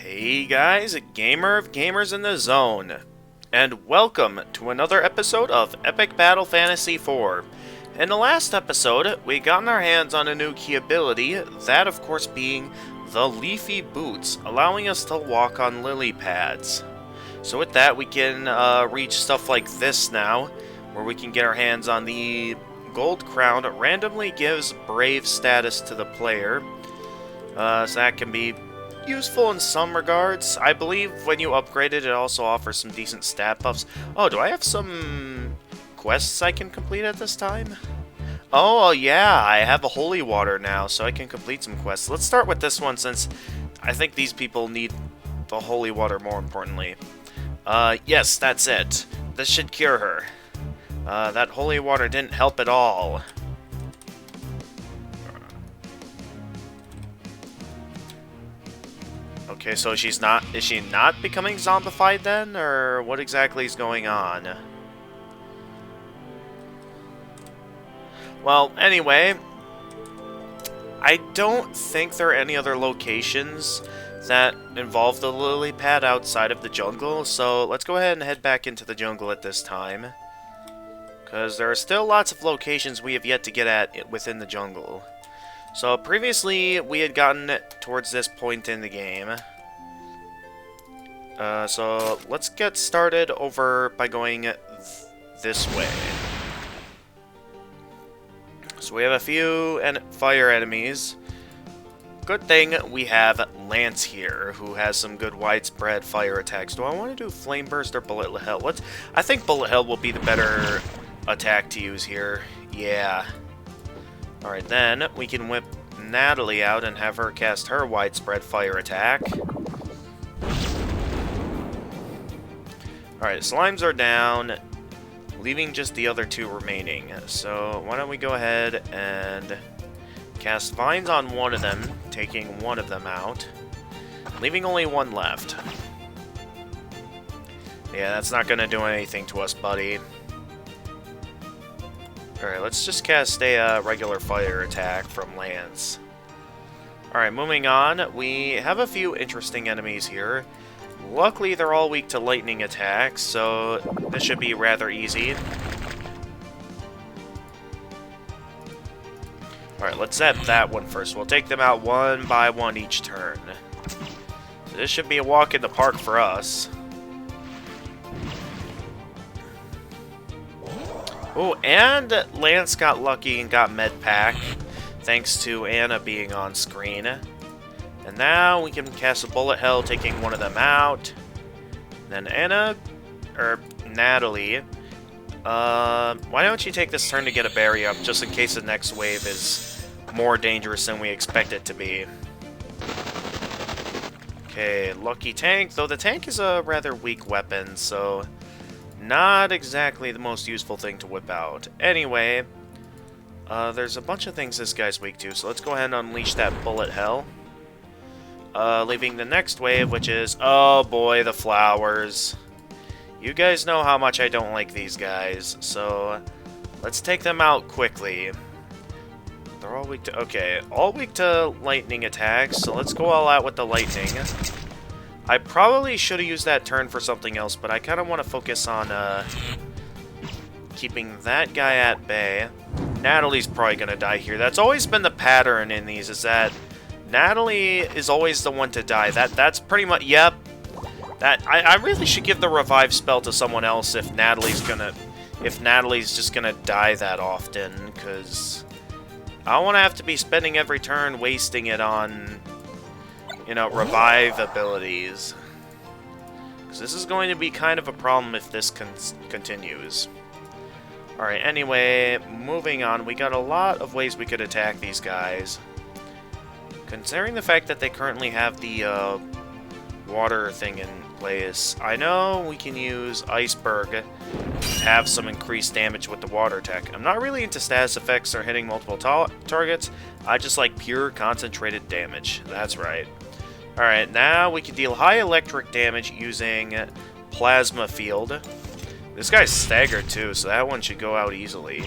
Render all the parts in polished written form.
Hey guys, gamer of gamers in the zone, and welcome to another episode of Epic Battle Fantasy IV. In the last episode, we got our hands on a new key ability, that of course being the Leafy Boots, allowing us to walk on lily pads. So with that, we can reach stuff like this now, where we can get our hands on the gold crown. It randomly gives brave status to the player, so that can be useful in some regards. I believe when you upgrade it, it also offers some decent stat buffs. Oh, do I have some quests I can complete at this time? Oh, yeah, I have a holy water now, so I can complete some quests. Let's start with this one, since I think these people need the holy water more importantly. Yes, that's it. This should cure her. That holy water didn't help at all. Okay, so is she not becoming zombified then, or what exactly is going on? Well, anyway, I don't think there are any other locations that involve the lily pad outside of the jungle, so let's go ahead and head back into the jungle at this time, because there are still lots of locations we have yet to get at within the jungle. So previously, we had gotten towards this point in the game. So let's get started over by going this way. So we have a few fire enemies. Good thing we have Lance here, who has some good widespread fire attacks. Do I want to do Flame Burst or Bullet Hell? I think Bullet Hell will be the better attack to use here. Yeah. Alright, then we can whip Natalie out and have her cast her widespread fire attack. Alright, slimes are down, leaving just the other two remaining. So why don't we go ahead and cast vines on one of them, taking one of them out, leaving only one left. Yeah, that's not going to do anything to us, buddy. Alright, let's just cast a regular fire attack from Lance. Alright, moving on, we have a few interesting enemies here. Luckily, they're all weak to lightning attacks, so this should be rather easy. Alright, let's zap that one first. We'll take them out one by one each turn. So this should be a walk in the park for us. Oh, and Lance got lucky and got med pack, thanks to Anna being on screen. And now we can cast a Bullet Hell, taking one of them out. Then Natalie, why don't you take this turn to get a berry up, just in case the next wave is more dangerous than we expect it to be. Okay, Lucky Tank, though the tank is a rather weak weapon, so not exactly the most useful thing to whip out. Anyway, there's a bunch of things this guy's weak to, so let's go ahead and unleash that Bullet Hell. Leaving the next wave, which is, oh boy, the flowers. You guys know how much I don't like these guys, so let's take them out quickly. They're all weak to, okay, all weak to lightning attacks, so let's go all out with the lightning. I probably should have used that turn for something else, but I kind of want to focus on keeping that guy at bay. Natalie's probably going to die here. That's always been the pattern in these, is that Natalie is always the one to die. That's pretty much, yep. I really should give the revive spell to someone else if Natalie's just gonna die that often, because I don't want to have to be spending every turn wasting it on, you know, revive abilities. Because this is going to be kind of a problem if this continues. Alright, anyway, moving on. We got a lot of ways we could attack these guys. Considering the fact that they currently have the water thing in place, I know we can use Iceberg to have some increased damage with the water tech. I'm not really into status effects or hitting multiple targets. I just like pure concentrated damage. That's right. Alright, now we can deal high electric damage using Plasma Field. This guy's staggered too, so that one should go out easily.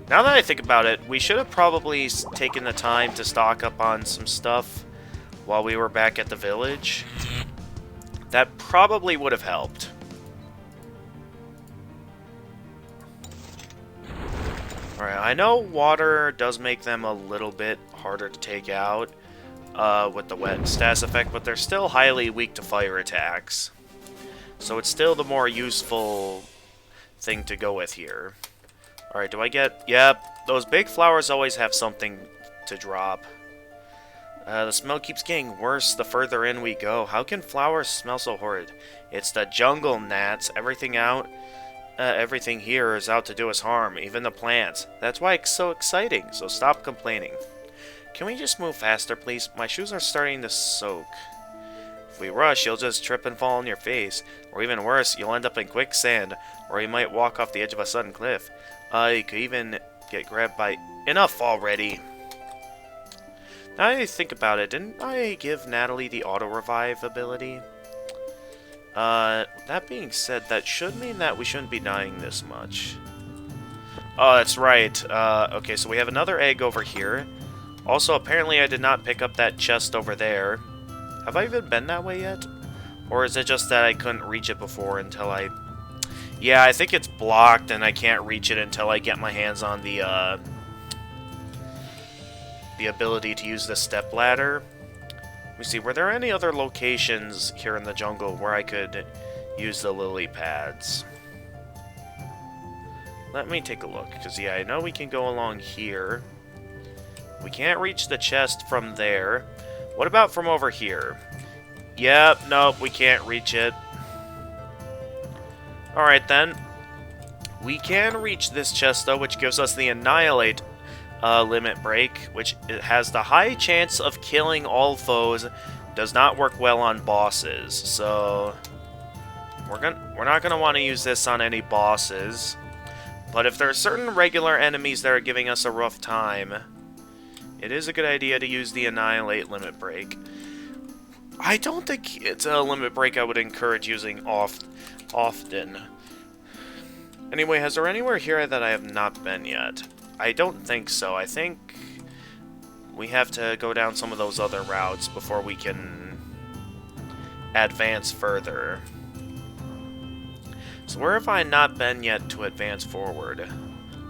Now that I think about it, we should have probably taken the time to stock up on some stuff while we were back at the village. That probably would have helped. Alright, I know water does make them a little bit harder to take out with the wet status effect, but they're still highly weak to fire attacks. So it's still the more useful thing to go with here. Alright, do I get... Yep, those big flowers always have something to drop. The smell keeps getting worse the further in we go. How can flowers smell so horrid? It's the jungle gnats. Everything here is out to do us harm, even the plants. That's why it's so exciting, so stop complaining. Can we just move faster, please? My shoes are starting to soak. If we rush, you'll just trip and fall on your face. Or even worse, you'll end up in quicksand, or you might walk off the edge of a sudden cliff. You could even get grabbed by... Enough already! Now that I think about it, didn't I give Natalie the auto-revive ability? That being said, that should mean that we shouldn't be dying this much. Oh, that's right. Okay, so we have another egg over here. Also, apparently I did not pick up that chest over there. Have I even been that way yet? Or is it just that I couldn't reach it before until I... Yeah, I think it's blocked and I can't reach it until I get my hands on the ability to use the stepladder. Let me see, were there any other locations here in the jungle where I could use the lily pads? Let me take a look, because yeah, I know we can go along here. We can't reach the chest from there. What about from over here? Yep, nope, we can't reach it. Alright then. We can reach this chest though, which gives us the Annihilate limit break, which has the high chance of killing all foes. Does not work well on bosses, so we're not gonna want to use this on any bosses. But if there are certain regular enemies that are giving us a rough time, it is a good idea to use the Annihilate limit break. I don't think it's a limit break I would encourage using often. Anyway, has there anywhere here that I have not been yet? I don't think so. I think we have to go down some of those other routes before we can advance further. So where have I not been yet to advance forward?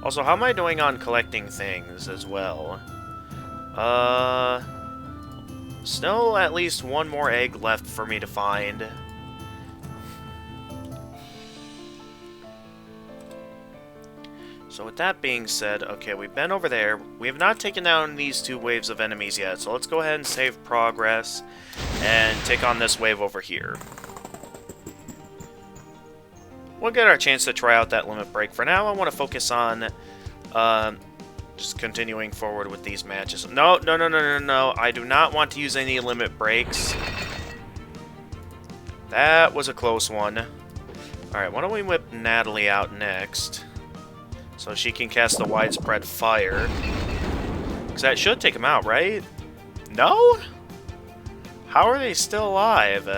Also, how am I doing on collecting things as well? Still at least one more egg left for me to find. So with that being said, okay, we've been over there. We have not taken down these two waves of enemies yet, so let's go ahead and save progress and take on this wave over here. We'll get our chance to try out that limit break. For now, I want to focus on just continuing forward with these matches. No. I do not want to use any limit breaks. That was a close one. Alright, why don't we whip Natalie out next, so she can cast the widespread fire. Because that should take him out, right? No? How are they still alive?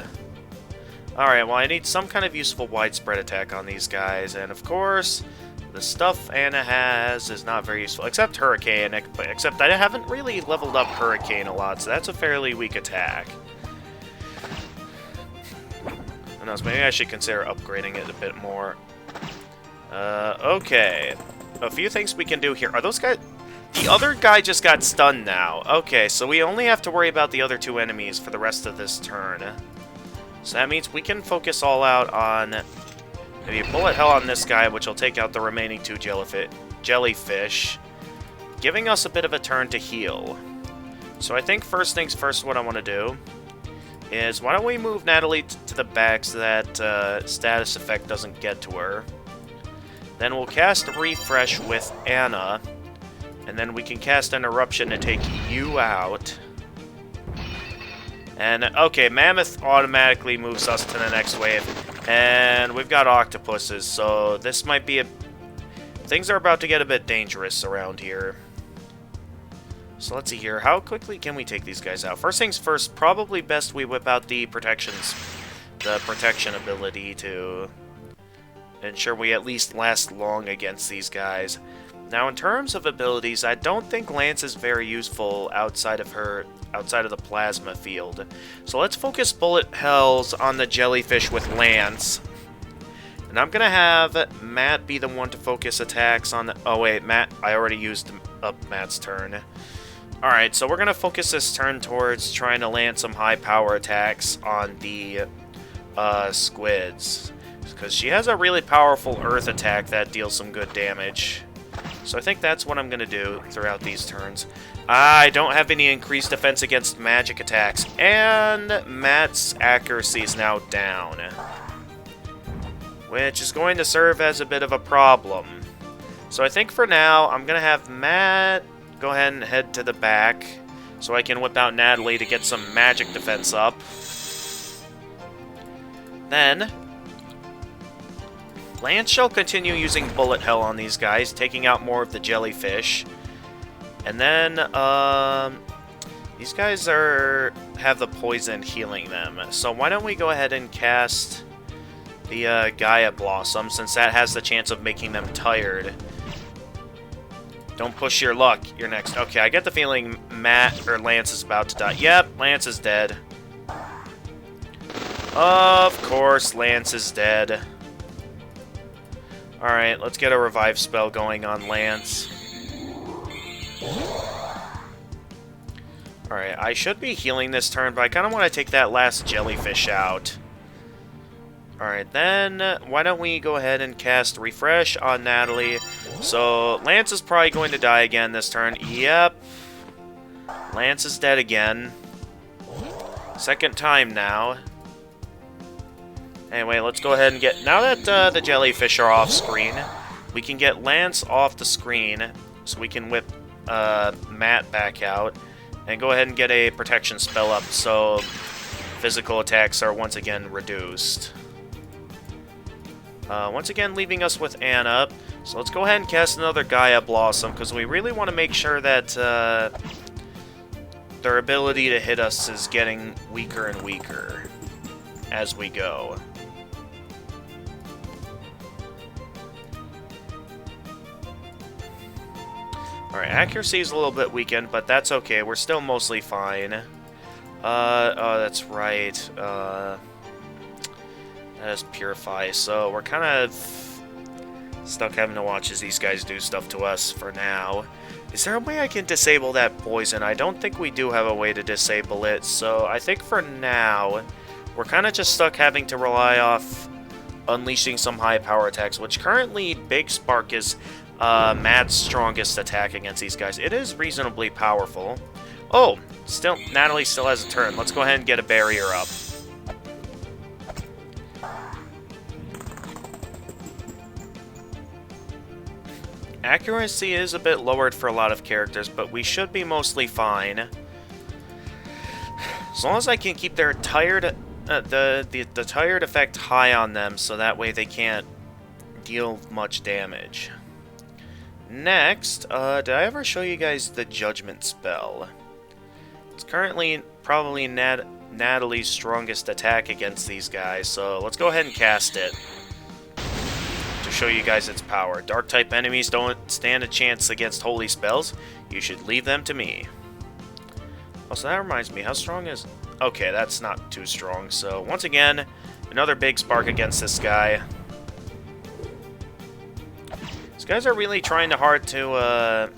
Alright, well I need some kind of useful widespread attack on these guys, and of course, the stuff Anna has is not very useful, except Hurricane, except I haven't really leveled up Hurricane a lot, so that's a fairly weak attack. Who knows, maybe I should consider upgrading it a bit more. Okay. A few things we can do here. Are those guys... The other guy just got stunned now. Okay, so we only have to worry about the other two enemies for the rest of this turn. So that means we can focus all out on maybe a bullet hell on this guy, which will take out the remaining two jellyfish, giving us a bit of a turn to heal. So I think first things first, what I want to do is, why don't we move Natalie to the back so that status effect doesn't get to her. Then we'll cast Refresh with Anna, and then we can cast an Eruption to take you out. And, okay, Mammoth automatically moves us to the next wave. And we've got octopuses, so this might be a... Things are about to get a bit dangerous around here. So let's see here. How quickly can we take these guys out? First things first, probably best we whip out the protection ability to ensure we at least last long against these guys. Now, in terms of abilities, I don't think Lance is very useful outside of the plasma field. So let's focus bullet hells on the jellyfish with Lance. And I'm gonna have Matt be the one to focus attacks on the... Oh wait, Matt, I already used up Matt's turn. Alright, so we're gonna focus this turn towards trying to land some high power attacks on the squids. Because she has a really powerful earth attack that deals some good damage. So I think that's what I'm going to do throughout these turns. I don't have any increased defense against magic attacks. And Matt's accuracy is now down. Which is going to serve as a bit of a problem. So I think for now, I'm going to have Matt go ahead and head to the back. So I can whip out Natalie to get some magic defense up. Then... Lance shall continue using bullet hell on these guys, taking out more of the jellyfish. And then, these guys have the poison healing them. So why don't we go ahead and cast the Gaia Blossom, since that has the chance of making them tired. Don't push your luck. You're next. Okay, I get the feeling Matt or Lance is about to die. Yep, Lance is dead. Of course, Lance is dead. Alright, let's get a revive spell going on Lance. Alright, I should be healing this turn, but I kind of want to take that last jellyfish out. Alright, then why don't we go ahead and cast Refresh on Natalie. So, Lance is probably going to die again this turn. Yep. Lance is dead again. Second time now. Anyway, let's go ahead and get... Now that the jellyfish are off screen, we can get Lance off the screen, so we can whip Matt back out, and go ahead and get a protection spell up, so physical attacks are once again reduced. Once again, leaving us with Anna. So let's go ahead and cast another Gaia Blossom, because we really want to make sure that their ability to hit us is getting weaker and weaker as we go. Alright, accuracy is a little bit weakened, but that's okay. We're still mostly fine. Oh, that's right. That is Purify. So we're kind of stuck having to watch as these guys do stuff to us for now. Is there a way I can disable that poison? I don't think we do have a way to disable it, so I think for now, we're kind of just stuck having to rely off unleashing some high power attacks, which currently Big Spark is Matt's strongest attack against these guys. It is reasonably powerful. Oh, still, Natalie still has a turn. Let's go ahead and get a barrier up. Accuracy is a bit lowered for a lot of characters, but we should be mostly fine. As long as I can keep their tired, the tired effect high on them, so that way they can't deal much damage. Next, did I ever show you guys the Judgment spell? It's currently probably Natalie's strongest attack against these guys, so let's go ahead and cast it to show you guys its power. Dark-type enemies don't stand a chance against holy spells. You should leave them to me. Oh, so that reminds me, how strong is... Okay, that's not too strong, so once again, another Big Spark against this guy. These guys are really trying hard to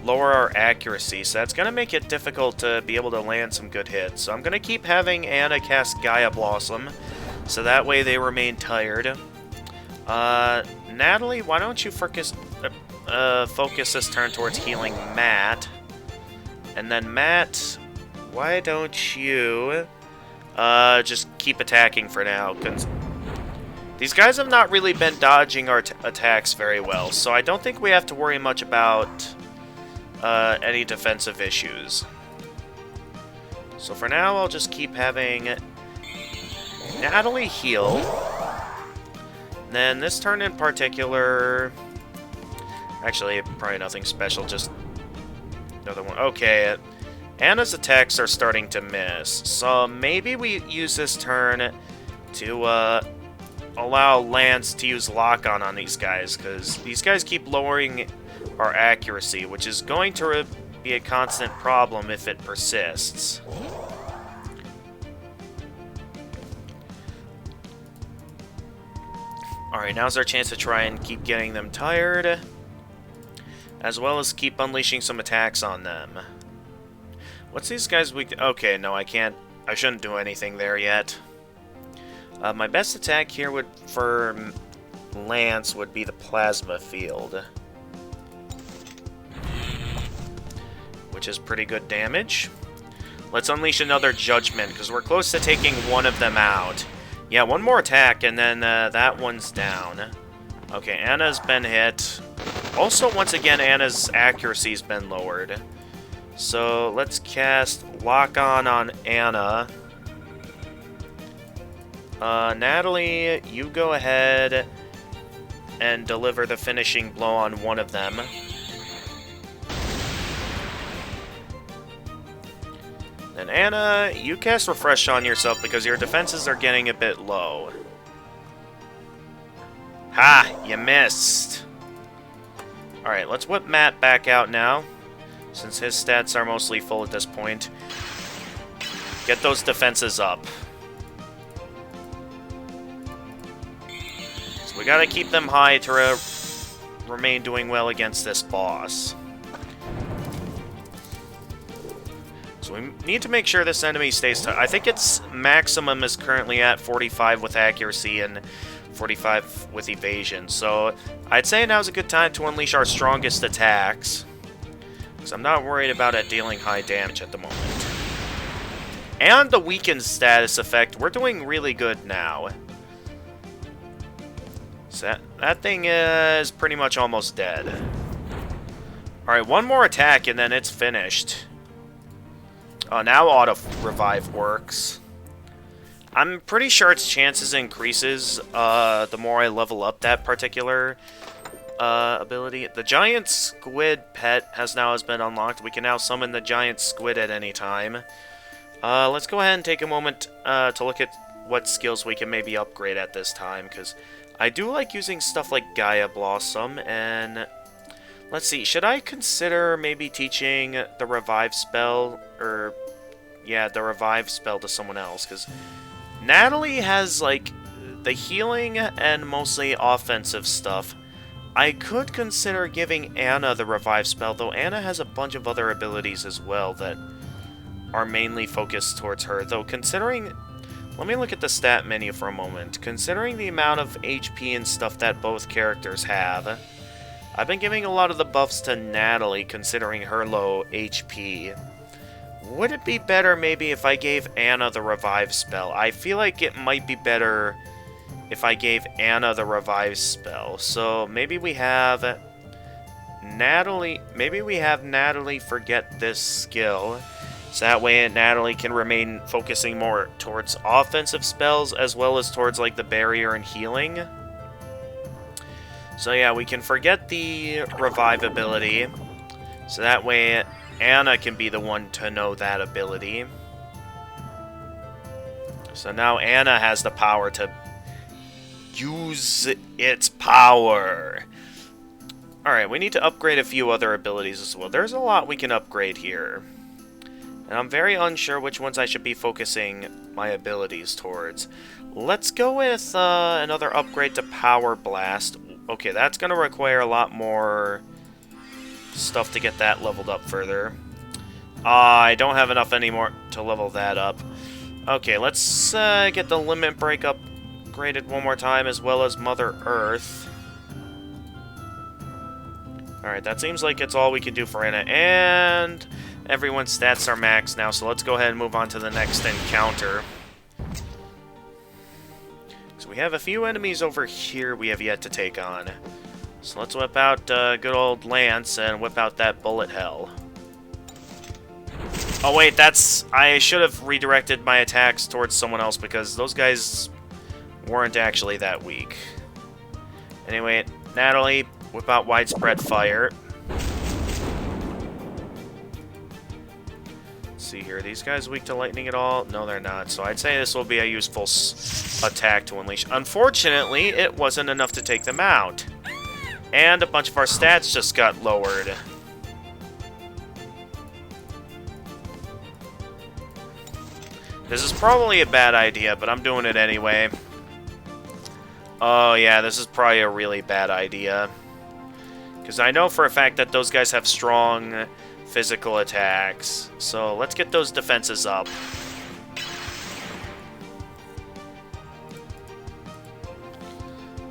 lower our accuracy, so that's going to make it difficult to be able to land some good hits. So I'm going to keep having Anna cast Gaia Blossom, so that way they remain tired. Natalie, why don't you focus this turn towards healing Matt? And then Matt, why don't you just keep attacking for now? Because these guys have not really been dodging our attacks very well, so I don't think we have to worry much about any defensive issues. So for now, I'll just keep having Natalie heal. And then this turn in particular... Actually, probably nothing special, just another one. Okay, Anna's attacks are starting to miss, so maybe we use this turn to allow Lance to use Lock-On these guys, because these guys keep lowering our accuracy, which is going to be a constant problem if it persists. Alright, now's our chance to try and keep getting them tired, as well as keep unleashing some attacks on them. What's these guys weak to? Okay, no, I can't. I shouldn't do anything there yet. My best attack here would, for Lance, would be the Plasma Field, which is pretty good damage. Let's unleash another Judgment, because we're close to taking one of them out. Yeah, one more attack, and then that one's down. Okay, Anna's been hit. Also, once again, Anna's accuracy's been lowered. So, let's cast Lock On Anna. Natalie, you go ahead and deliver the finishing blow on one of them. Then Anna, you cast Refresh on yourself because your defenses are getting a bit low. Ha! You missed! Alright, let's whip Matt back out now, since his stats are mostly full at this point. Get those defenses up. So we gotta keep them high to remain doing well against this boss. So we need to make sure this enemy stays I think its maximum is currently at 45 with accuracy and 45 with evasion. So I'd say now's a good time to unleash our strongest attacks, because I'm not worried about it dealing high damage at the moment. And the weakened status effect, we're doing really good now. So that thing is pretty much almost dead. Alright, one more attack and then it's finished. Oh, now auto-revive works. I'm pretty sure its chances increases the more I level up that particular ability. The giant squid pet has been unlocked. We can now summon the giant squid at any time. Let's go ahead and take a moment to look at what skills we can maybe upgrade at this time, because I do like using stuff like Gaia Blossom, and let's see, should I consider maybe teaching the revive spell, or yeah, the revive spell to someone else, because Natalie has like the healing and mostly offensive stuff. I could consider giving Anna the revive spell, though Anna has a bunch of other abilities as well that are mainly focused towards her, though considering... Let me look at the stat menu for a moment. Considering the amount of HP and stuff that both characters have, I've been giving a lot of the buffs to Natalie, considering her low HP. Would it be better maybe if I gave Anna the revive spell? I feel like it might be better if I gave Anna the revive spell. So maybe we have Natalie... Maybe we have Natalie forget this skill, so that way Natalie can remain focusing more towards offensive spells as well as towards like the barrier and healing. So yeah, we can forget the revive ability, so that way Anna can be the one to know that ability. So now Anna has the power to use its power. Alright, we need to upgrade a few other abilities as well. There's a lot we can upgrade here, and I'm very unsure which ones I should be focusing my abilities towards. Let's go with another upgrade to Power Blast. Okay, that's going to require a lot more stuff to get that leveled up further. I don't have enough anymore to level that up. Okay, let's get the Limit Break upgraded one more time, as well as Mother Earth. Alright, that seems like it's all we can do for Anna, and everyone's stats are maxed now, so let's go ahead and move on to the next encounter. So we have a few enemies over here we have yet to take on. So let's whip out good old Lance and whip out that bullet hell. Oh wait, I should have redirected my attacks towards someone else, because those guys weren't actually that weak. Anyway, Natalie, whip out Widespread Fire. Let's see here, are these guys weak to lightning at all? No, they're not. So I'd say this will be a useful attack to unleash. Unfortunately, it wasn't enough to take them out. And a bunch of our stats just got lowered. This is probably a bad idea, but I'm doing it anyway. Oh yeah, this is probably a really bad idea. Because I know for a fact that those guys have strong physical attacks. So let's get those defenses up.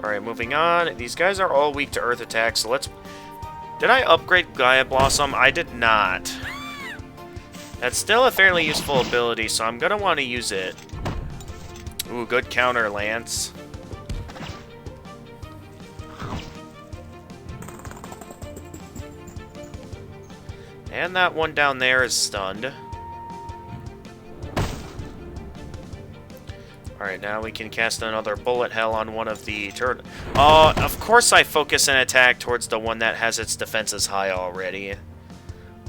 Alright, moving on. These guys are all weak to earth attacks, so let's... Did I upgrade Gaia Blossom? I did not. That's still a fairly useful ability, so I'm gonna want to use it. Ooh, good counter, Lance. And that one down there is stunned. Alright, now we can cast another Bullet Hell on one of the turtles. Oh, of course I focus an attack towards the one that has its defenses high already.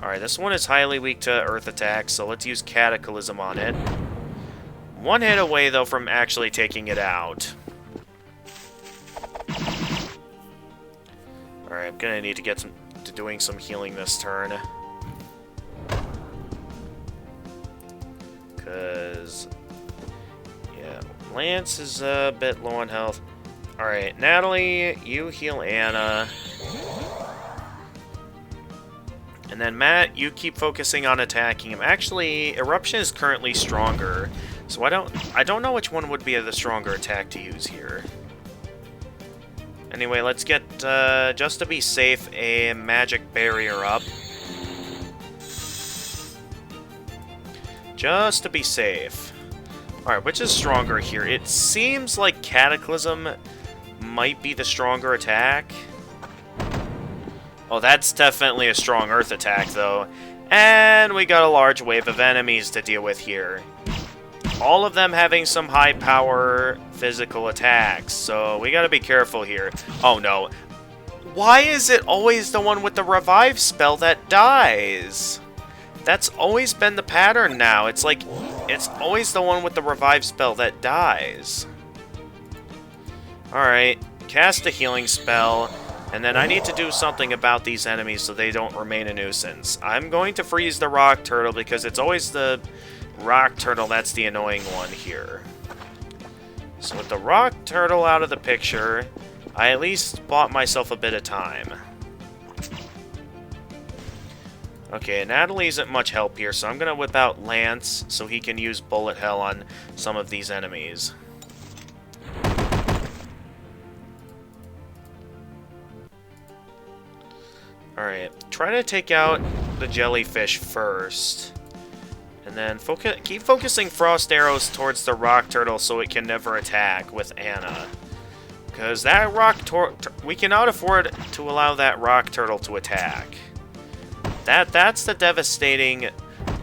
Alright, this one is highly weak to earth attacks, so let's use Cataclysm on it. One hit away, though, from actually taking it out. Alright, I'm gonna need to get to doing some healing this turn. Because... yeah, Lance is a bit low on health. Alright, Natalie, you heal Anna. And then Matt, you keep focusing on attacking him. Actually, Eruption is currently stronger, so I don't know which one would be the stronger attack to use here. Anyway, let's get, just to be safe, a Magic Barrier up. Just to be safe. Alright, which is stronger here? It seems like Cataclysm might be the stronger attack. Oh, that's definitely a strong earth attack, though. And we got a large wave of enemies to deal with here. All of them having some high power physical attacks, so we gotta be careful here. Oh no. Why is it always the one with the revive spell that dies? That's always been the pattern now. It's like, it's always the one with the revive spell that dies. Alright, cast a healing spell. And then I need to do something about these enemies so they don't remain a nuisance. I'm going to freeze the rock turtle because it's always the rock turtle that's the annoying one here. So with the rock turtle out of the picture, I at least bought myself a bit of time. Okay, Natalie isn't much help here, so I'm going to whip out Lance so he can use Bullet Hell on some of these enemies. Alright, try to take out the jellyfish first. And then keep focusing frost arrows towards the rock turtle so it can never attack with Anna. Because that we cannot afford to allow that rock turtle to attack. That's the devastating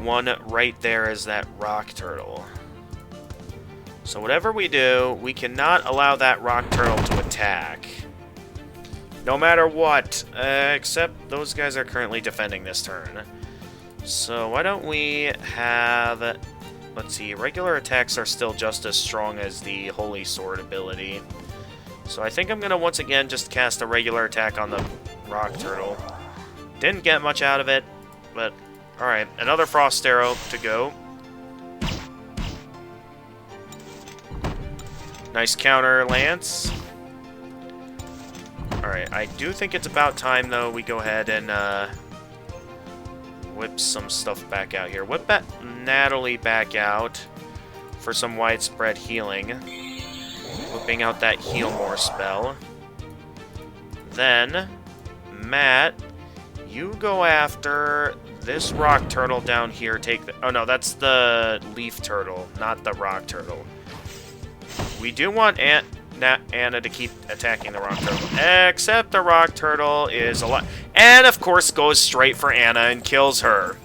one right there, is that rock turtle. So whatever we do, we cannot allow that rock turtle to attack. No matter what, except those guys are currently defending this turn. So why don't we have... let's see, regular attacks are still just as strong as the Holy Sword ability. So I think I'm going to once again just cast a regular attack on the rock turtle. Didn't get much out of it, but alright, another frost arrow to go. Nice counter, Lance. Alright, I do think it's about time, though, we go ahead and whip some stuff back out here. Whip Natalie back out for some widespread healing. Whipping out that Heal More spell. Then, Matt, you go after this rock turtle down here. Oh no, that's the leaf turtle, not the rock turtle. We do want Anna to keep attacking the rock turtle, except the rock turtle is alive, and of course goes straight for Anna and kills her.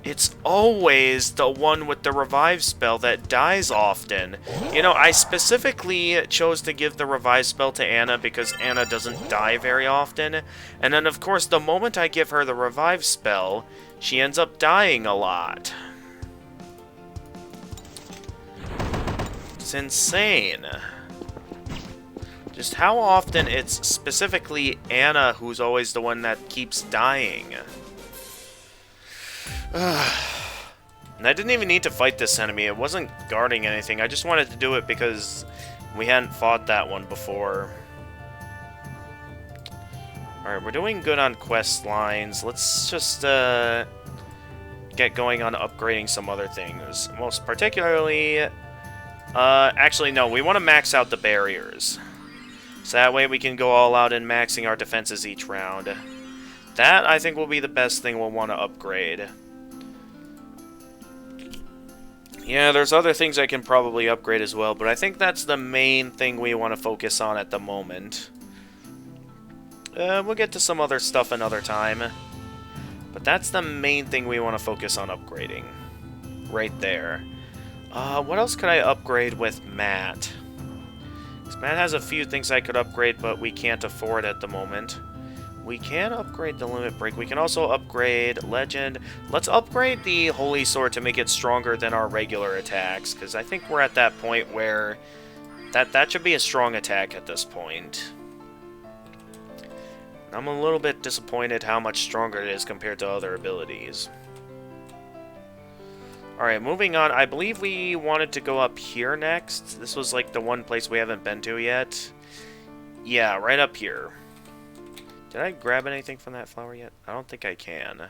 It's always the one with the revive spell that dies often. You know, I specifically chose to give the revive spell to Anna because Anna doesn't die very often, and then of course the moment I give her the revive spell, she ends up dying a lot. It's insane. Just how often it's specifically Anna who's always the one that keeps dying. And I didn't even need to fight this enemy. It wasn't guarding anything. I just wanted to do it because we hadn't fought that one before. Alright, we're doing good on quest lines. Let's just get going on upgrading some other things. Most particularly... actually, no. We want to max out the barriers. So that way we can go all out in maxing our defenses each round. That, I think, will be the best thing we'll want to upgrade. Yeah, there's other things I can probably upgrade as well, but I think that's the main thing we want to focus on at the moment. We'll get to some other stuff another time. But that's the main thing we want to focus on upgrading. Right there. What else could I upgrade with Matt? 'Cause Matt has a few things I could upgrade, but we can't afford at the moment. We can upgrade the Limit Break. We can also upgrade Legend. Let's upgrade the Holy Sword to make it stronger than our regular attacks, because I think we're at that point where that should be a strong attack at this point. I'm a little bit disappointed how much stronger it is compared to other abilities. Alright, moving on. I believe we wanted to go up here next. This was like the one place we haven't been to yet. Yeah, right up here. Did I grab anything from that flower yet? I don't think I can.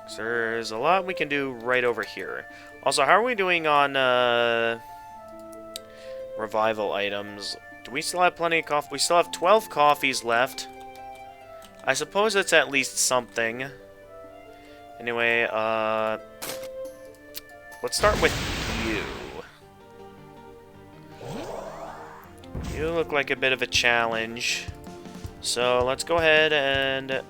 So there's a lot we can do right over here. Also, how are we doing on revival items? Do we still have plenty of coffee? We still have 12 coffees left. I suppose it's at least something. Anyway, let's start with you. You look like a bit of a challenge. So let's go ahead and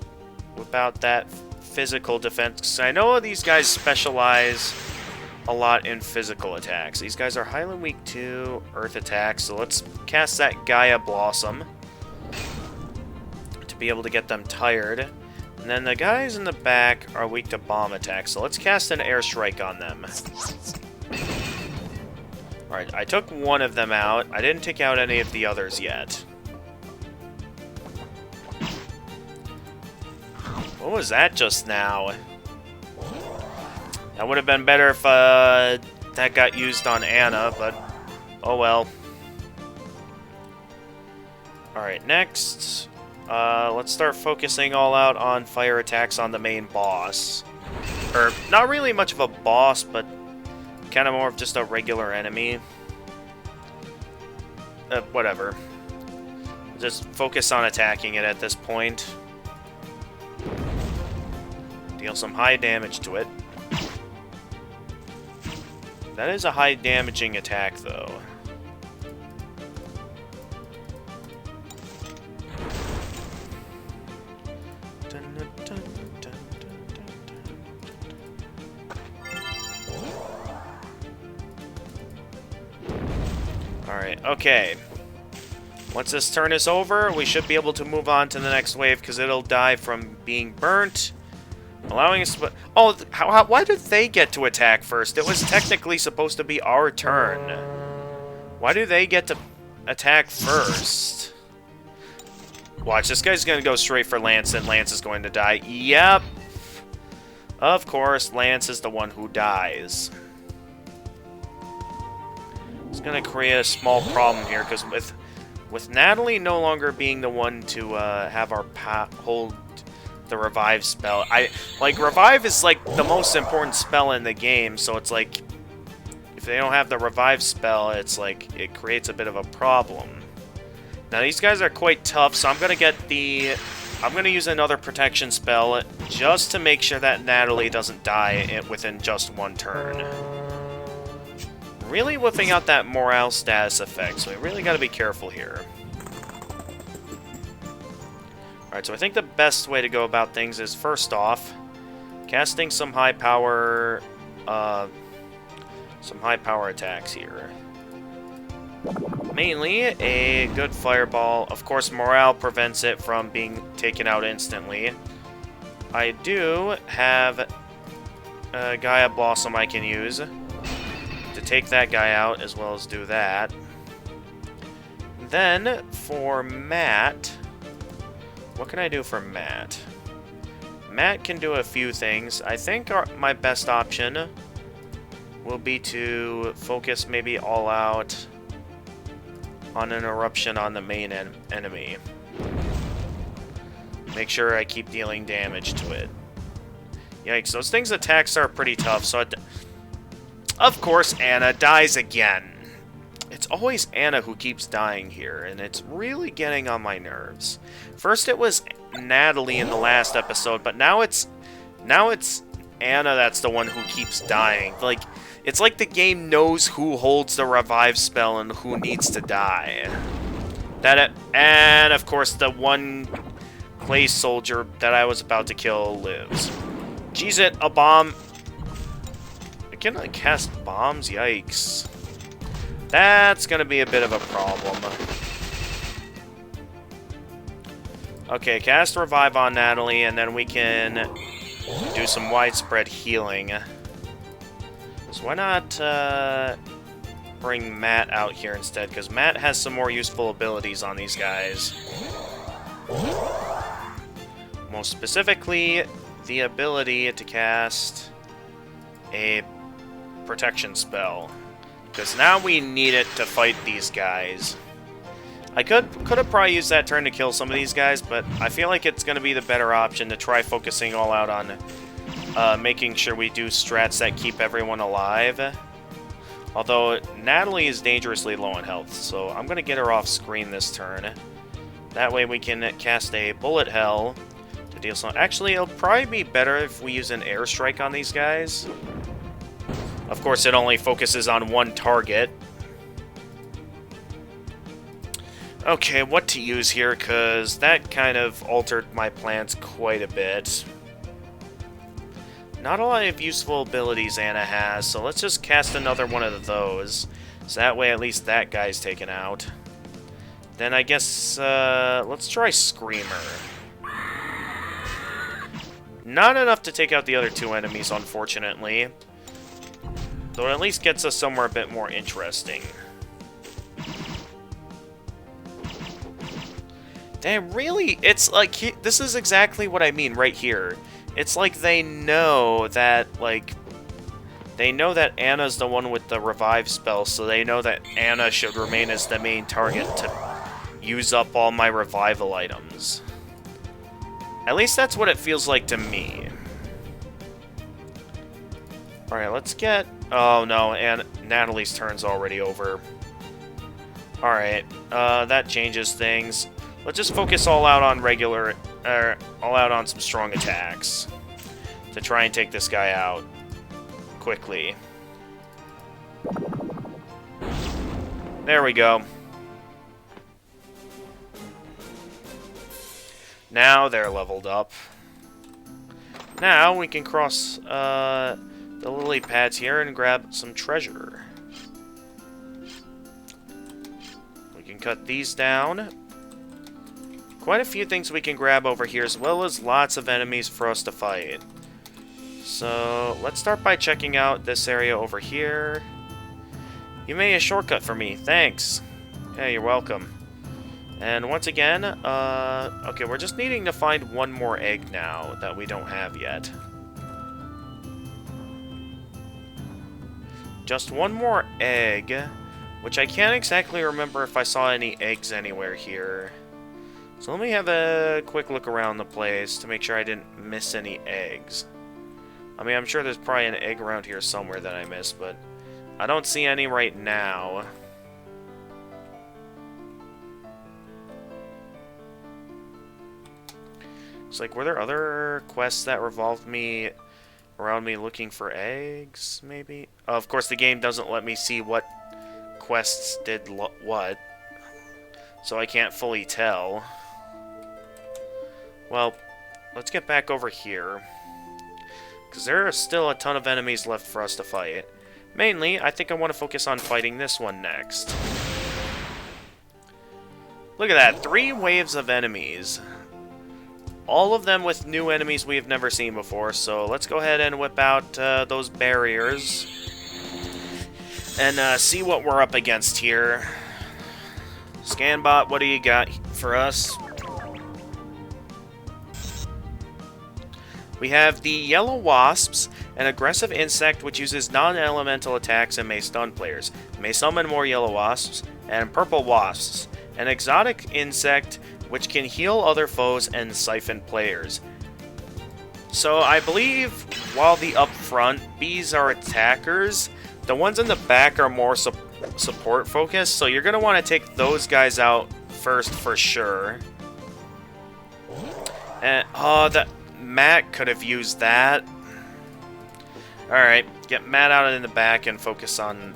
whip out that physical defense. 'Cause I know these guys specialize a lot in physical attacks. These guys are highly weak to earth attacks. So let's cast that Gaia Blossom to be able to get them tired. And then the guys in the back are weak to bomb attacks. So let's cast an airstrike on them. Alright, I took one of them out. I didn't take out any of the others yet. What was that just now? That would have been better if that got used on Anna, but oh well. Alright, next, let's start focusing all out on fire attacks on the main boss. Or, not really much of a boss, but kind of more of just a regular enemy. Whatever. Just focus on attacking it at this point. Deal some high damage to it. That is a high damaging attack, though. Alright, okay. Once this turn is over, we should be able to move on to the next wave, because it'll die from being burnt. Allowing us... Oh, why did they get to attack first? It was technically supposed to be our turn. Why do they get to attack first? Watch, this guy's going to go straight for Lance, and Lance is going to die. Yep. Of course, Lance is the one who dies. It's going to create a small problem here, because with Natalie no longer being the one to have our hold the revive spell. Revive is like the most important spell in the game, so it's like if they don't have the revive spell, it's like it creates a bit of a problem. Now these guys are quite tough, so I'm gonna use another protection spell just to make sure that Natalie doesn't die within just one turn. Really whipping out that morale status effect, so we really gotta be careful here. Alright, so I think the best way to go about things is, first off, casting some high power attacks here. Mainly a good fireball. Of course, morale prevents it from being taken out instantly. I do have a Gaia Blossom I can use to take that guy out, as well as do that. Then, for Matt... What can I do for Matt? Matt can do a few things. I think my best option will be to focus maybe all out on an eruption on the main enemy. Make sure I keep dealing damage to it. Yikes, those things' attacks are pretty tough, so... Of course, Anna dies again. It's always Anna who keeps dying here, and it's really getting on my nerves. First it was Natalie in the last episode, but now it's Anna that's the one who keeps dying. Like, it's like the game knows who holds the revive spell and who needs to die. And of course the one clay soldier that I was about to kill lives. Jeez it, a bomb. I cannot cast bombs? Yikes. That's gonna be a bit of a problem. Okay, cast Revive on Natalie, and then we can do some widespread healing. So why not bring Matt out here instead, because Matt has some more useful abilities on these guys. Most specifically, the ability to cast a protection spell. Because now we need it to fight these guys. I could have probably used that turn to kill some of these guys, but I feel like it's going to be the better option to try focusing all out on making sure we do strats that keep everyone alive. Although, Natalie is dangerously low on health, so I'm going to get her off screen this turn. That way we can cast a Bullet Hell to deal some... Actually, it'll probably be better if we use an Airstrike on these guys. Of course, it only focuses on one target. Okay, what to use here, because that kind of altered my plans quite a bit. Not a lot of useful abilities Anna has, so let's just cast another one of those. So that way at least that guy's taken out. Then I guess, let's try Screamer. Not enough to take out the other two enemies, unfortunately. Though it at least gets us somewhere a bit more interesting. They really, it's like, this is exactly what I mean right here. It's like they know that, Anna's the one with the revive spell, so they know that Anna should remain as the main target to use up all my revival items. At least that's what it feels like to me. Alright, let's get... Oh no, and Natalie's turn's already over. Alright, that changes things. Let's just focus all out on all out on some strong attacks to try and take this guy out quickly. There we go. Now they're leveled up. Now we can cross the lily pads here and grab some treasure. We can cut these down. Quite a few things we can grab over here, as well as lots of enemies for us to fight. So, let's start by checking out this area over here. You made a shortcut for me. Thanks. Yeah, you're welcome. And once again, okay, we're just needing to find one more egg now that we don't have yet. Just one more egg, which I can't exactly remember if I saw any eggs anywhere here. So let me have a quick look around the place to make sure I didn't miss any eggs. I mean, I'm sure there's probably an egg around here somewhere that I missed, but I don't see any right now. It's like, were there other quests that revolved me around me looking for eggs, maybe? Oh, of course, the game doesn't let me see what quests did what, so I can't fully tell. Well, let's get back over here, because there are still a ton of enemies left for us to fight. Mainly, I think I want to focus on fighting this one next. Look at that, 3 waves of enemies. All of them with new enemies we have never seen before, so let's go ahead and whip out those barriers and see what we're up against here. Scanbot, what do you got for us? We have the Yellow Wasps, an aggressive insect which uses non-elemental attacks and may stun players. It may summon more Yellow Wasps, and Purple Wasps, an exotic insect which can heal other foes and siphon players. So I believe while the up front bees are attackers, the ones in the back are more support focused, so you're going to want to take those guys out first for sure. And, oh, that Matt could have used that. Alright, get Matt out in the back and focus on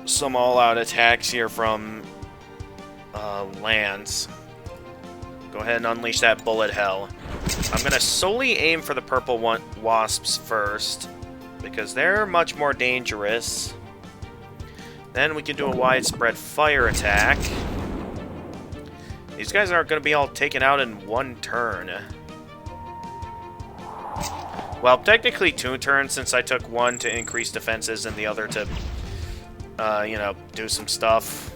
some all-out attacks here from Lance. Go ahead and unleash that bullet hell. I'm going to solely aim for the purple wasps first, because they're much more dangerous. Then we can do a widespread fire attack. These guys aren't going to be all taken out in one turn. Well, technically 2 turns, since I took one to increase defenses and the other to, you know, do some stuff.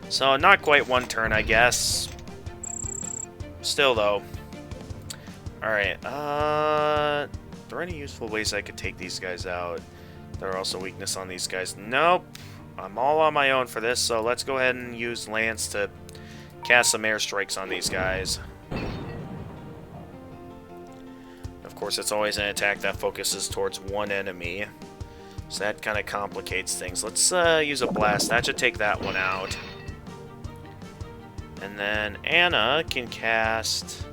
So, not quite 1 turn, I guess. Still, though. Alright, are there any useful ways I could take these guys out? There are also weakness on these guys. Nope. I'm all on my own for this, so let's go ahead and use Lance to cast some airstrikes on these guys. Of course, it's always an attack that focuses towards one enemy, so that kind of complicates things. Let's use a blast. That should take that one out. And then Anna can cast...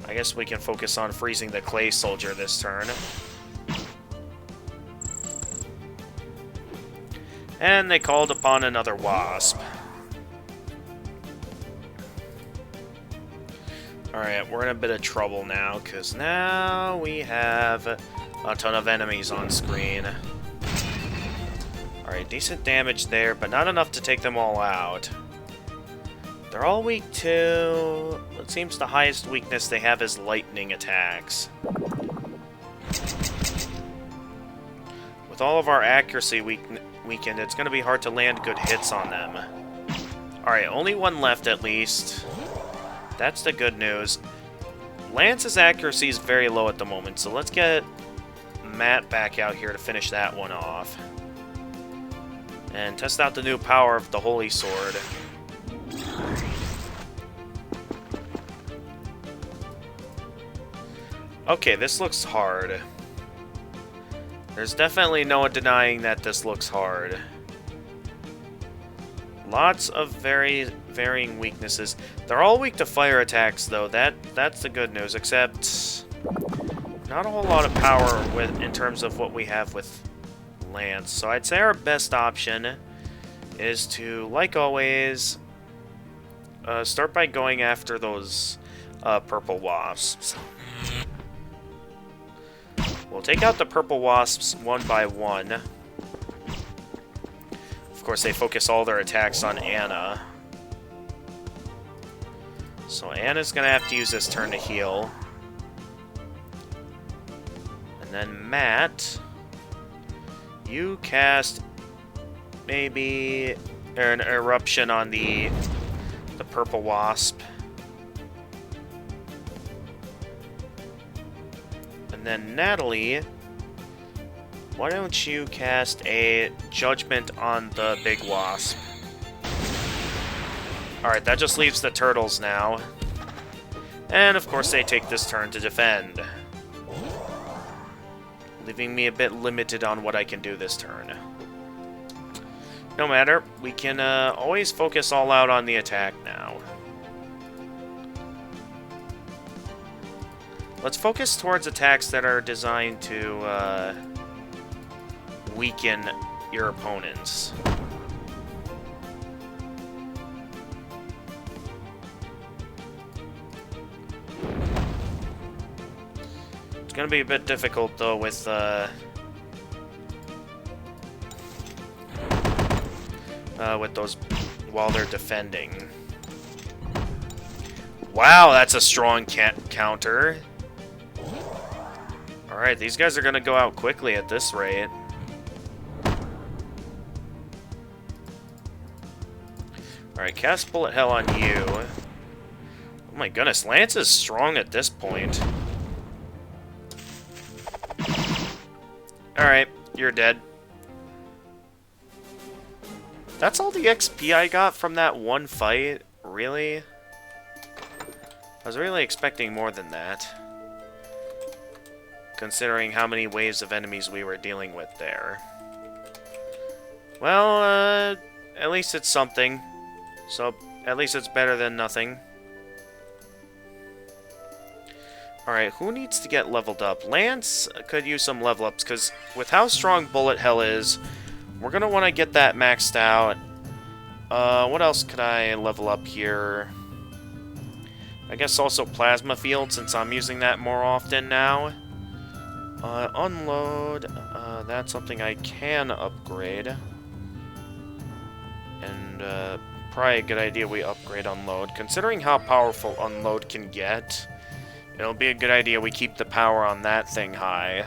I guess we can focus on freezing the clay soldier this turn. And they called upon another wasp. Alright, we're in a bit of trouble now, because now we have a ton of enemies on screen. Alright, decent damage there, but not enough to take them all out. They're all weak to... It seems the highest weakness they have is lightning attacks. With all of our accuracy weakened, it's going to be hard to land good hits on them. Alright, only one left at least. That's the good news. Lance's accuracy is very low at the moment, so let's get Matt back out here to finish that one off. And test out the new power of the Holy Sword. Okay, this looks hard. There's definitely no denying that this looks hard. Lots of varying weaknesses. They're all weak to fire attacks, though. That's the good news, except not a whole lot of power in terms of what we have with Lance. So I'd say our best option is to, like always, start by going after those purple wasps. We'll take out the purple wasps one by one. Of course, they focus all their attacks on Anna. So Anna's going to have to use this turn to heal. And then Matt, you cast maybe an eruption on the purple wasp. And then Natalie, why don't you cast a judgment on the big wasp? Alright, that just leaves the turtles now. And of course they take this turn to defend, leaving me a bit limited on what I can do this turn. No matter, we can always focus all out on the attack now. Let's focus towards attacks that are designed to weaken your opponents. It's going to be a bit difficult, though, with those while they're defending. Wow, that's a strong counter. Alright, these guys are going to go out quickly at this rate. Alright, cast Bullet Hell on you. Oh my goodness, Lance is strong at this point. Alright, you're dead. That's all the XP I got from that one fight? Really? I was really expecting more than that. Considering how many waves of enemies we were dealing with there. Well, at least it's something. So, at least it's better than nothing. Alright, who needs to get leveled up? Lance could use some level ups, because with how strong Bullet Hell is, we're going to want to get that maxed out. What else could I level up here? I guess also Plasma Field, since I'm using that more often now. Unload, that's something I can upgrade. And, probably a good idea we upgrade Unload. Considering how powerful Unload can get, it'll be a good idea we keep the power on that thing high.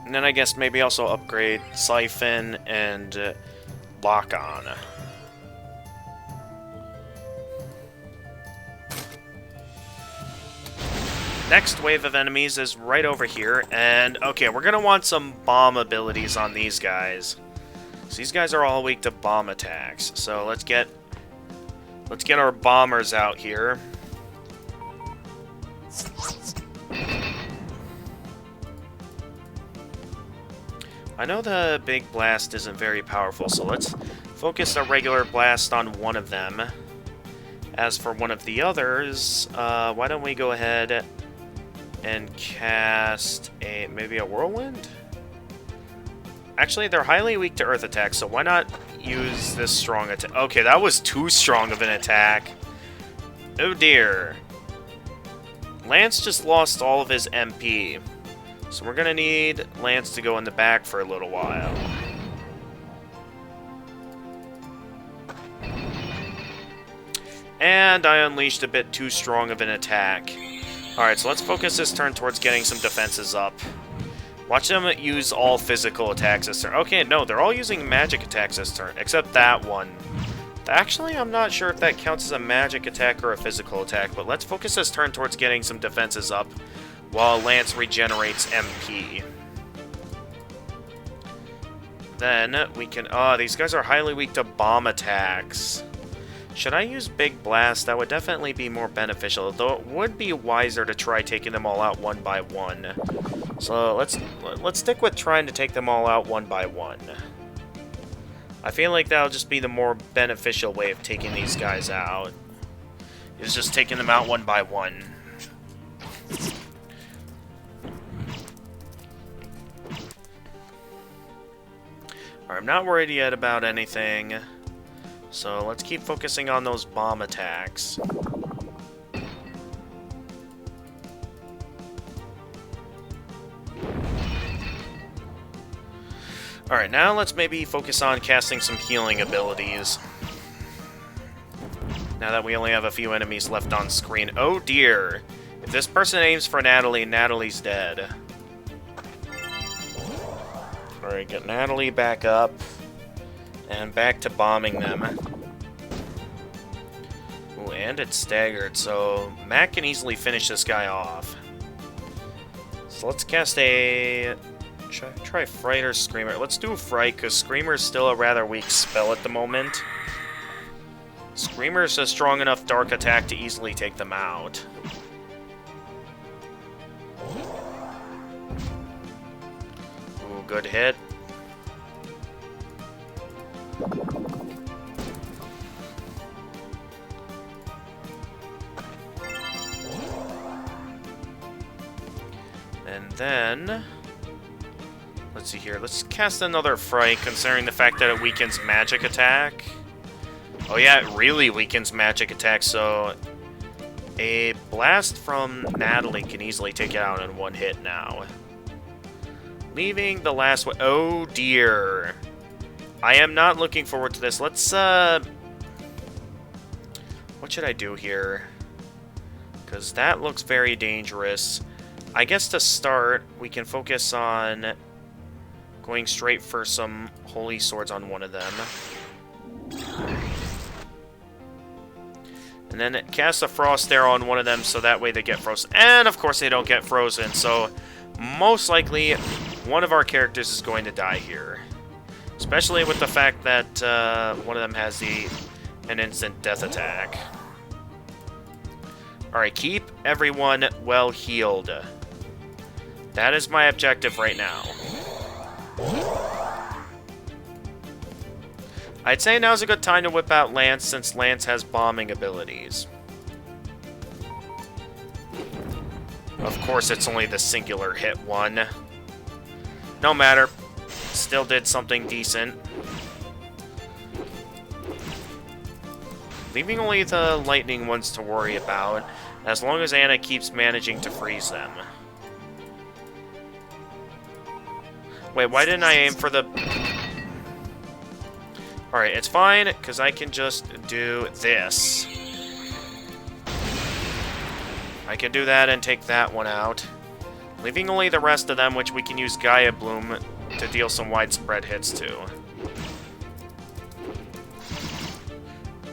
And then I guess maybe also upgrade Siphon and Lock On. Next wave of enemies is right over here, and okay, we're gonna want some bomb abilities on these guys. So these guys are all weak to bomb attacks. So let's get our bombers out here. I know the big blast isn't very powerful, so let's focus a regular blast on one of them. As for one of the others, why don't we go ahead and cast maybe a whirlwind? Actually, they're highly weak to earth attacks, so why not use this strong attack? Okay, that was too strong of an attack. Oh dear. Lance just lost all of his MP. So we're gonna need Lance to go in the back for a little while. And I unleashed a bit too strong of an attack. Alright, so let's focus this turn towards getting some defenses up. Watch them use all physical attacks this turn. Okay, no, they're all using magic attacks this turn, except that one. Actually, I'm not sure if that counts as a magic attack or a physical attack, but let's focus this turn towards getting some defenses up while Lance regenerates MP. Then we can... these guys are highly weak to bomb attacks. Should I use Big Blast? That would definitely be more beneficial, though it would be wiser to try taking them all out one by one. So let's stick with trying to take them all out one by one. I feel like that'll just be the more beneficial way of taking these guys out. Is just taking them out one by one. Alright, I'm not worried yet about anything. So let's keep focusing on those bomb attacks. Alright, now let's maybe focus on casting some healing abilities. Now that we only have a few enemies left on screen. Oh dear! If this person aims for Natalie, Natalie's dead. Alright, get Natalie back up. And back to bombing them. Ooh, and it's staggered, so Matt can easily finish this guy off. So let's cast a... Try Fright or Screamer. Let's do Fright, because Screamer is still a rather weak spell at the moment. Screamer is a strong enough dark attack to easily take them out. Ooh, good hit. And then... let's see here. Let's cast another Fright, considering the fact that it weakens magic attack. Oh yeah, it really weakens magic attack, so... a blast from Natalie can easily take it out in one hit now. Leaving the last one... oh dear. I am not looking forward to this. Let's, what should I do here? Because that looks very dangerous. I guess to start, we can focus on going straight for some holy swords on one of them. And then cast a Frost Arrow on one of them so that way they get frozen. And, of course, they don't get frozen. So, most likely, one of our characters is going to die here. Especially with the fact that one of them has an instant death attack. Alright, keep everyone well healed. That is my objective right now. I'd say now's a good time to whip out Lance, since Lance has bombing abilities. Of course, it's only the singular hit one. No matter. Still did something decent. Leaving only the lightning ones to worry about, as long as Anna keeps managing to freeze them. Wait, why didn't I aim for the... Alright, it's fine, because I can just do this. I can do that and take that one out. Leaving only the rest of them, which we can use Gaia Bloom to deal some widespread hits to.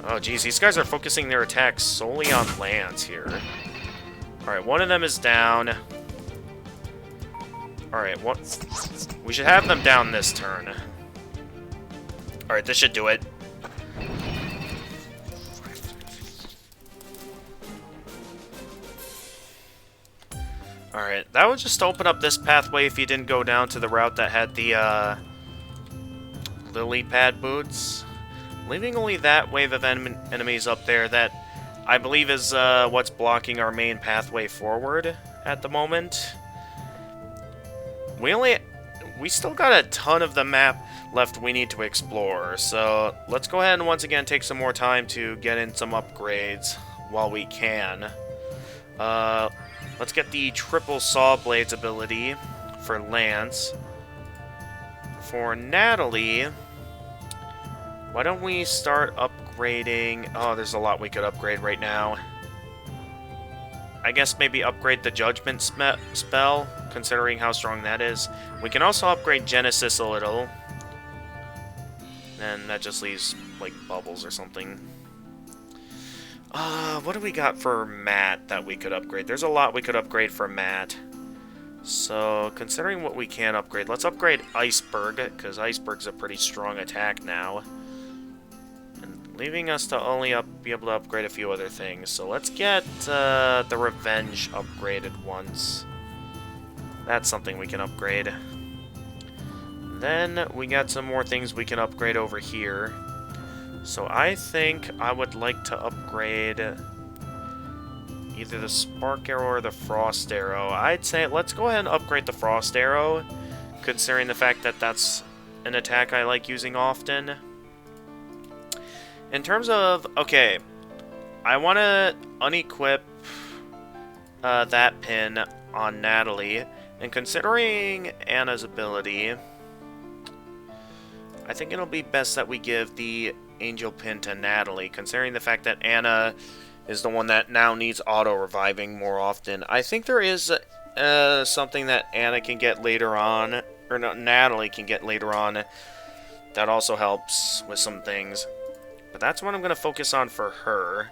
Oh, geez, these guys are focusing their attacks solely on Lance here. Alright, one of them is down. Alright, we should have them down this turn. Alright, this should do it. Alright, that would just open up this pathway if you didn't go down to the route that had the, lily pad boots. Leaving only that wave of enemies up there that I believe is, what's blocking our main pathway forward at the moment. We still got a ton of the map left we need to explore, so let's go ahead and once again take some more time to get in some upgrades while we can. Let's get the triple saw blades ability for Lance. For Natalie, why don't we start upgrading... Oh, there's a lot we could upgrade right now. I guess maybe upgrade the Judgment spell, considering how strong that is. We can also upgrade Genesis a little. And that just leaves, like, bubbles or something. What do we got for Matt that we could upgrade? There's a lot we could upgrade for Matt. So, considering what we can upgrade, let's upgrade Iceberg, because Iceberg's a pretty strong attack now. And leaving us to only be able to upgrade a few other things. So let's get the Revenge upgraded once. That's something we can upgrade. Then we got some more things we can upgrade over here. So I think I would like to upgrade either the Spark Arrow or the Frost Arrow. I'd say let's go ahead and upgrade the Frost Arrow, considering the fact that that's an attack I like using often. In terms of... Okay, I want to unequip that pin on Natalie, and considering Anna's ability, I think it'll be best that we give the Angel Pin to Natalie, considering the fact that Anna is the one that now needs auto-reviving more often. I think there is something that Anna can get later on, or no, Natalie can get later on, that also helps with some things. But that's what I'm going to focus on for her.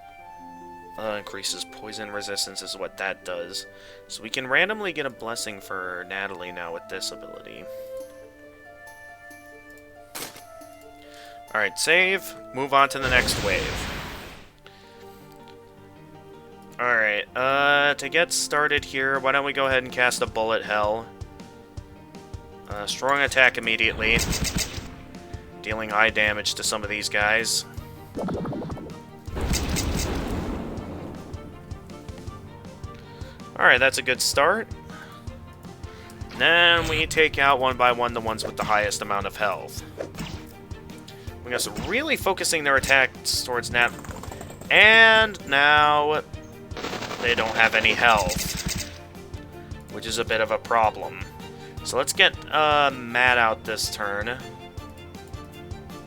Increases poison resistance is what that does. So we can randomly get a blessing for Natalie now with this ability. Alright, save. Move on to the next wave. Alright, to get started here, why don't we go ahead and cast a Bullet Hell. Strong attack immediately. Dealing high damage to some of these guys. Alright, that's a good start. Then we take out one by one the ones with the highest amount of health. We got some really focusing their attacks towards Nat. And now they don't have any health, which is a bit of a problem. So let's get Matt out this turn.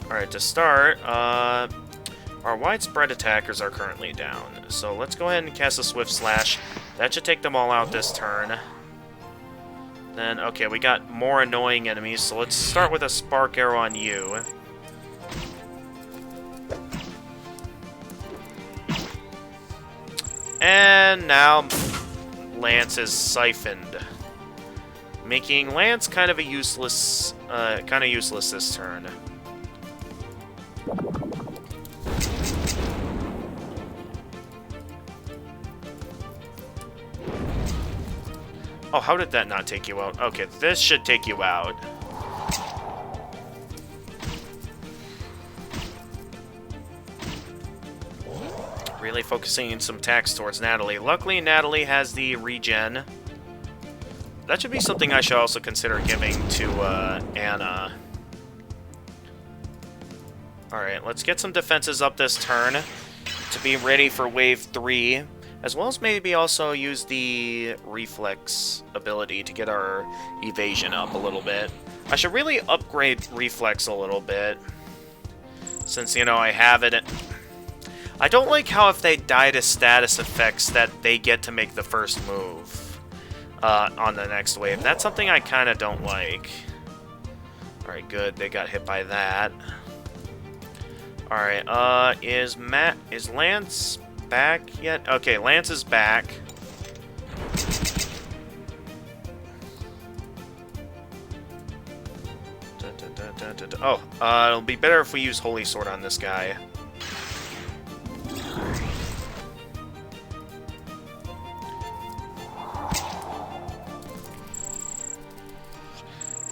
Alright, to start, our widespread attackers are currently down. So let's go ahead and cast a Swift Slash. That should take them all out this turn. Then, okay, we got more annoying enemies, so let's start with a Spark Arrow on you. And now Lance is siphoned, making Lance kind of useless this turn. Oh, how did that not take you out? Okay, this should take you out. Really focusing in some attacks towards Natalie. Luckily, Natalie has the regen. That should be something I should also consider giving to Anna. Alright, let's get some defenses up this turn to be ready for Wave 3. As well as maybe also use the Reflex ability to get our evasion up a little bit. I should really upgrade Reflex a little bit. Since, you know, I have it. I don't like how if they die to status effects that they get to make the first move on the next wave. That's something I kind of don't like. Alright, good. They got hit by that. Alright, is Lance back yet? Okay, Lance is back. Oh, it'll be better if we use Holy Sword on this guy.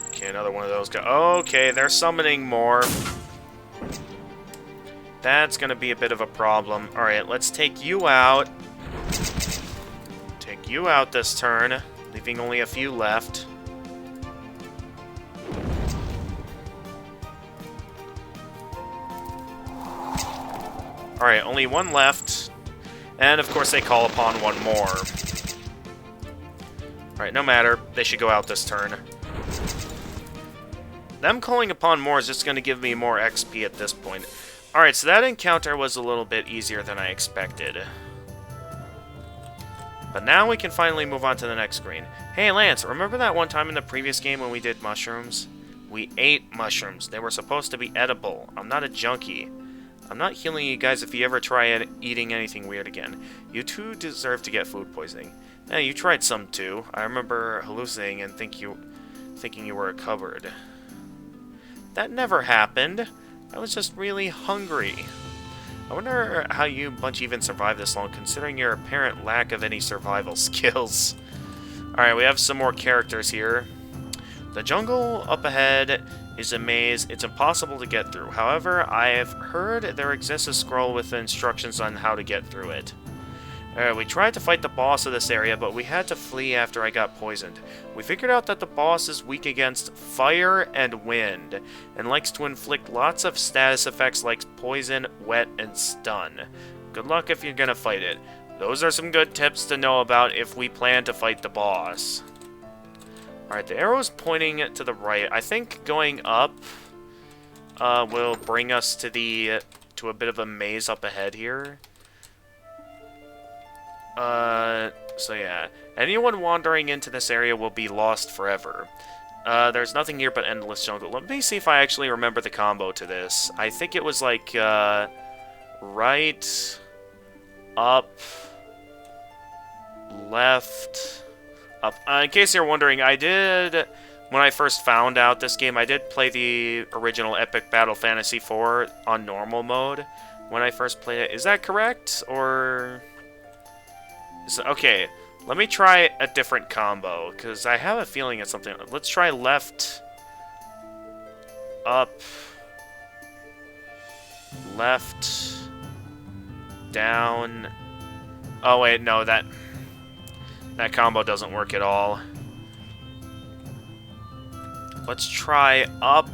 Okay, another one of those guys. Okay, they're summoning more. That's gonna be a bit of a problem. Alright, let's take you out. Take you out this turn, leaving only a few left. Alright, only one left. And of course they call upon one more. Alright, no matter. They should go out this turn. Them calling upon more is just going to give me more XP at this point. Alright, so that encounter was a little bit easier than I expected. But now we can finally move on to the next screen. Hey Lance, remember that one time in the previous game when we did mushrooms? We ate mushrooms. They were supposed to be edible. I'm not a junkie. I'm not healing you guys if you ever try eating anything weird again. You two deserve to get food poisoning. Yeah, you tried some too. I remember hallucinating and thinking you were recovered. That never happened. I was just really hungry. I wonder how you bunch even survived this long, considering your apparent lack of any survival skills. Alright, we have some more characters here. The jungle up ahead is a maze. It's impossible to get through. However, I have heard there exists a scroll with instructions on how to get through it. We tried to fight the boss of this area, but we had to flee after I got poisoned. We figured out that the boss is weak against fire and wind, and likes to inflict lots of status effects like poison, wet, and stun. Good luck if you're gonna fight it. Those are some good tips to know about if we plan to fight the boss. Alright, the arrow's pointing to the right. I think going up will bring us to a bit of a maze up ahead here. So yeah. Anyone wandering into this area will be lost forever. There's nothing here but endless jungle. Let me see if I actually remember the combo to this. I think it was like, right, up, left, up. In case you're wondering, when I first found out this game, I did play the original Epic Battle Fantasy IV on normal mode when I first played it. Is that correct? Or... okay, let me try a different combo, because I have a feeling it's something. Let's try left, up, left, down. Oh wait, no, that combo doesn't work at all. Let's try up,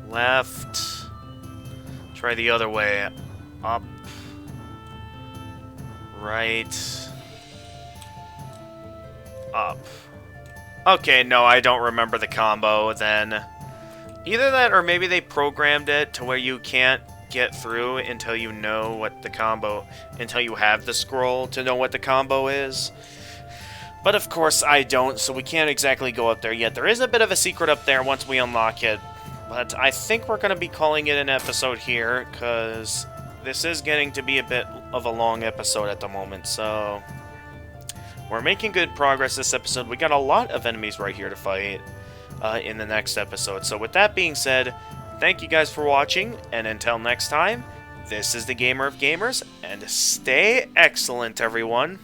left, try the other way, up, right, up. Okay, no, I don't remember the combo then. Either that or maybe they programmed it to where you can't get through until you know what the combo, until you have the scroll to know what the combo is. But of course I don't, so we can't exactly go up there yet. There is a bit of a secret up there once we unlock it, but I think we're going to be calling it an episode here, because this is getting to be a bit of a long episode at the moment, so we're making good progress this episode. We got a lot of enemies right here to fight in the next episode. So with that being said, thank you guys for watching, and until next time, this is the Gamer of Gamers, and stay excellent, everyone.